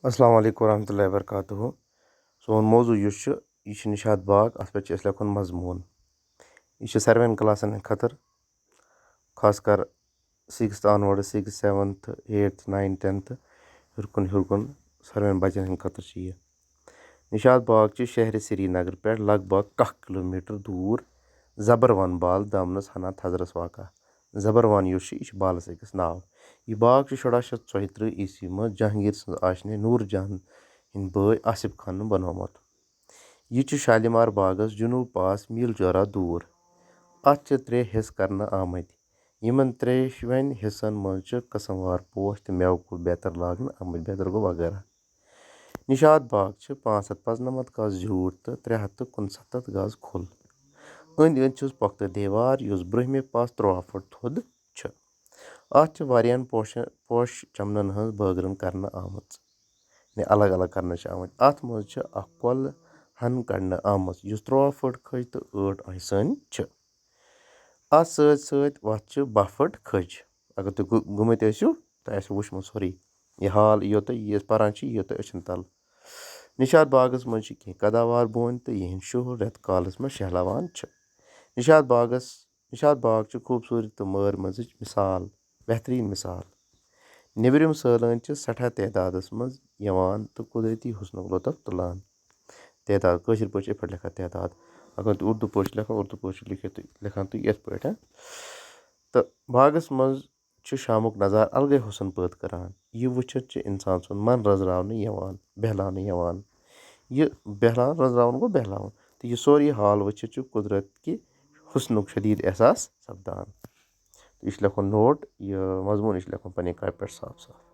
السلام علیکم ورحمتہ وبرکاتہ سون موضوع یہِ چھُ نِشاط باغ اَتھ پٮ۪ٹھ چھِ أسۍ لیکھُن مضموٗن یہِ چھُ ساروِیَن کلاسن ہٕنٛدِ خٲطرٕ خاص کر 6th آنوٲرڈ 6th 7th 8th 9th 10th ہیوٚر کُن ساروِیَن بچن ہٕنٛدِ خٲطرٕ چھِ یہِ نِشاط باغ چھِ شہرِ سرینگر پٮ۪ٹھ لگ بگ 1 کِلوٗمیٖٹر دوٗر زبروَن بال دامنس حنا تھزرس واقع زبروَن یُس چھُ یہِ چھُ بالس أکِس ناو یہِ باغ چھُ 1634 عیسوی منٛز جہانگیٖر سٕنٛز آشنہِ نوٗر جہان ہٕنٛدۍ بٲے آصف خانن بنومُت یہِ چھُ شالیمار باغس جنوٗب پاس میٖل جورا دوٗر اتھ چھِ 3 حِصہٕ کرنہٕ آمٕتۍ یِمن 3 حِصن منٛز چھِ قٕسم وار پوش تہٕ میوٕ کُلۍ بیتر لاگنہٕ آمٕتۍ بیتر گوٚو وغیرہ نِشاط باغ چھِ 595 گز زیوٗٹھ تہٕ 369 گز کھُل أنٛدۍ أنٛدۍ چھُس پۄختہٕ دیوار یُس برٛونٛہمہِ پاس 13 فُٹ تھوٚد چھُ اتھ چھِ واریاہن پوشہِ چمنن ہٕنٛز بٲگرٲن کرنہٕ آمٕژ الگ الگ کرنہٕ چھِ آمٕتۍ اتھ منٛز چھِ اکھ کۄلہٕ ہن کڑنہٕ آمٕژ یُس 13 فُٹ کھٔج تہٕ 8 آنچہِ سٲنۍ چھِ اتھ سۭتۍ سۭتۍ وتھ چھِ 12 فُٹ کھٔج اگر تُہۍ گٔمٕتۍ ٲسِو تۄہہِ آسِوٕ وٕچھمُت سورُے یہِ ہال یِیو تۄہہِ یہِ أسۍ پران چھِ یہِ یِیو تۄہہِ أچھن تل نِشاط باغس منٛز چھِ کینٛہہ قداوار بوٗنۍ تہٕ یِہنٛدۍ شُہُل رٮ۪تہٕ کالس منٛز شہلوان چھِ نِشاط باغ چھِ خوٗبصوٗرتی تہٕ مٲرۍ منٛزٕچ مِثال بہتریٖن مِثال نیٚبرِم سٲلٲنۍ چھِ سٮ۪ٹھاہ تعدادس منٛز یِوان تہٕ قۄدرٔتی حُسنُک لُطف تُلان تعداد کٲشِر پٲٹھۍ چھِ یِتھ پٲٹھۍ لیکھان تعداد اگر تُہۍ اردوٗ پٲٹھۍ چھِ لیکھان اردوٗ پٲٹھۍ چھِ لیکھان تُہۍ یِتھ پٲٹھۍ تہٕ باغس منٛز چھُ شامُک نظارٕ الگٕے حُسن پٲدٕ کران یہِ وٕچھِتھ چھُ انسان سُنٛد من بہلاونہٕ یِوان یہِ رٔزراوُن گوٚو بہلاوُن تہٕ یہِ سورُے حال وٕچھِتھ چھُ قُدرت کہِ حُسنُک شدیٖد احساس سپدان یہِ چھُ لیکھُن نوٹ یہِ مضموٗن یہِ چھُ لیکھُن پننہِ کاپہِ پٮ۪ٹھ صاف صاف